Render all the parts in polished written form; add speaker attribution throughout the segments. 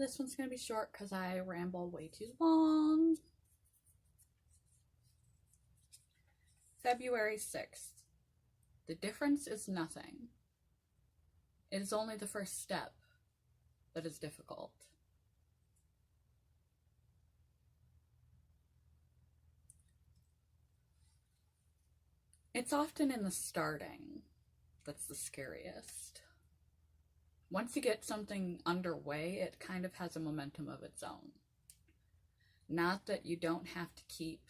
Speaker 1: this one's going to be short because I ramble way too long. February 6th. The difference is nothing. It is only the first step that is difficult. It's often in the starting that's the scariest. Once you get something underway, it kind of has a momentum of its own. Not that you don't have to keep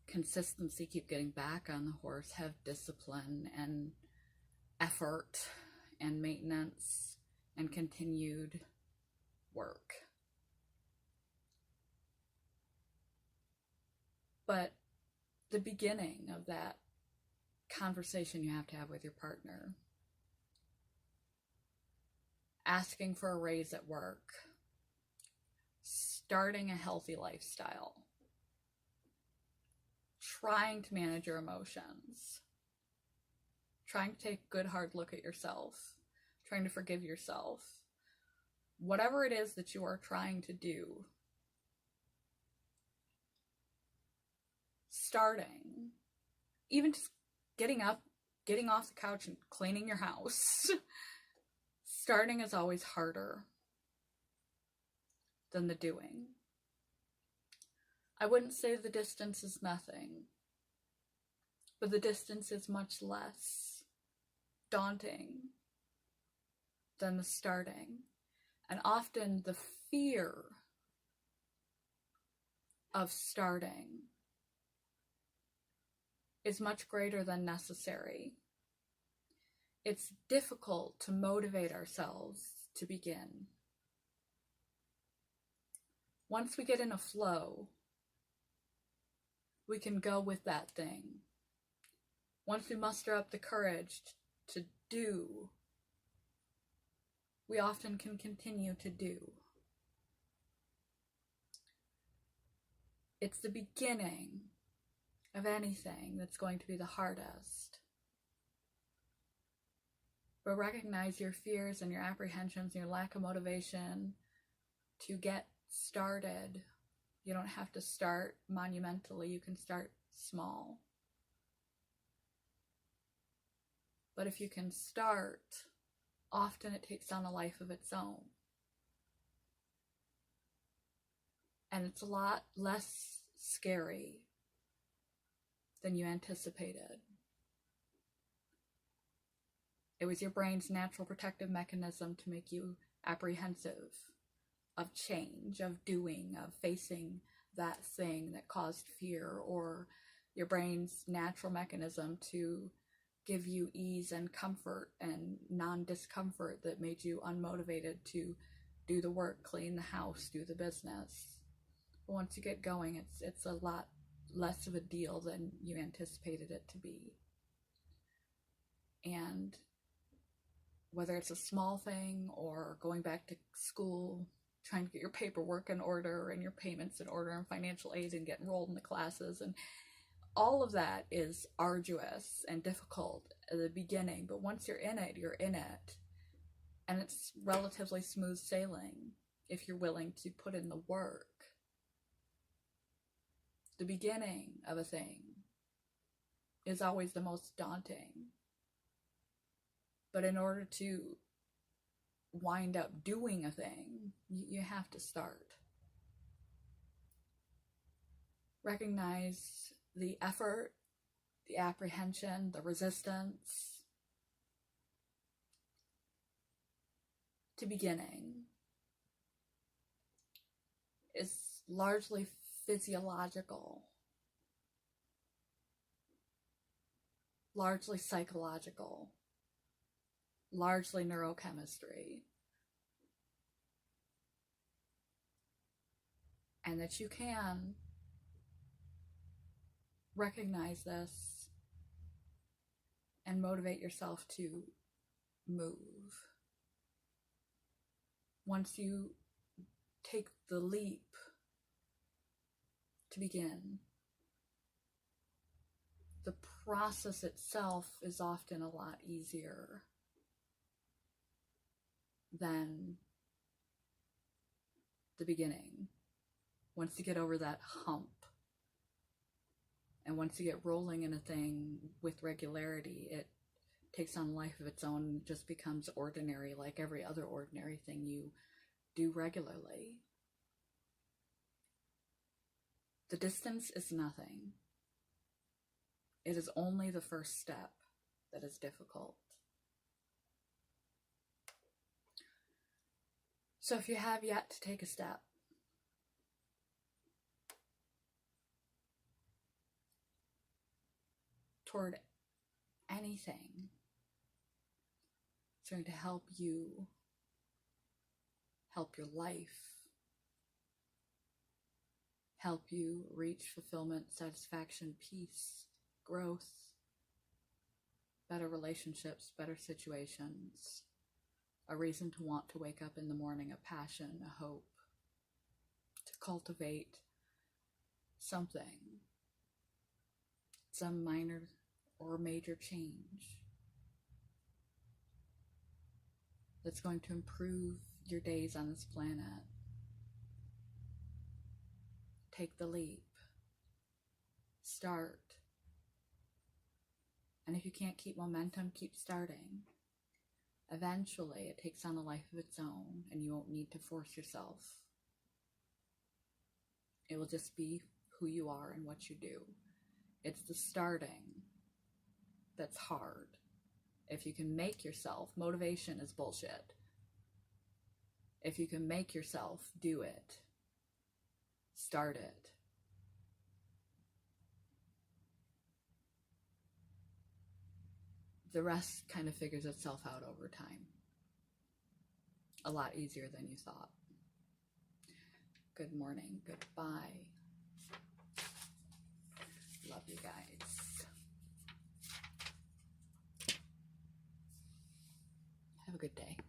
Speaker 1: consistency, keep getting back on the horse, have discipline and effort and maintenance and continued work. But the beginning of that conversation you have to have with your partner, asking for a raise at work, starting a healthy lifestyle, trying to manage your emotions, trying to take a good hard look at yourself, trying to forgive yourself, whatever it is that you are trying to do, starting, even just getting up, getting off the couch and cleaning your house. Starting is always harder than the doing. I wouldn't say the distance is nothing, but the distance is much less daunting than the starting. And often the fear of starting is much greater than necessary. It's difficult to motivate ourselves to begin. Once we get in a flow, we can go with that thing. Once we muster up the courage to do, we often can continue to do. It's the beginning of anything that's going to be the hardest. But recognize your fears and your apprehensions and your lack of motivation to get started. You don't have to start monumentally, you can start small. But if you can start, often it takes on a life of its own. And it's a lot less scary than you anticipated. It was your brain's natural protective mechanism to make you apprehensive of change, of doing, of facing that thing that caused fear, or your brain's natural mechanism to give you ease and comfort and non-discomfort that made you unmotivated to do the work, clean the house, do the business. But once you get going, it's a lot less of a deal than you anticipated it to be. And whether it's a small thing or going back to school, trying to get your paperwork in order and your payments in order and financial aid and get enrolled in the classes, and all of that is arduous and difficult at the beginning, but once you're in it, you're in it. And it's relatively smooth sailing if you're willing to put in the work. The beginning of a thing is always the most daunting. But in order to wind up doing a thing, you have to start. Recognize the effort, the apprehension, the resistance to beginning is largely physiological, largely psychological, largely neurochemistry. And that you can recognize this and motivate yourself to move. Once you take the leap to begin, the process itself is often a lot easier than the beginning. Once you get over that hump, and once you get rolling in a thing with regularity, it takes on a life of its own and just becomes ordinary, like every other ordinary thing you do regularly. The distance is nothing. It is only the first step that is difficult. So if you have yet to take a step, toward anything, it's going to help you, help your life, help you reach fulfillment, satisfaction, peace, growth, better relationships, better situations, a reason to want to wake up in the morning, a passion, a hope, to cultivate something, some minor or major change that's going to improve your days on this planet. Take the leap. Start. And if you can't keep momentum, keep starting. Eventually, it takes on a life of its own, and you won't need to force yourself. It will just be who you are and what you do. It's the starting that's hard. If you can make yourself, motivation is bullshit. If you can make yourself do it, start it. The rest kind of figures itself out over time. A lot easier than you thought. Good morning. Goodbye. Love you guys. Have a good day.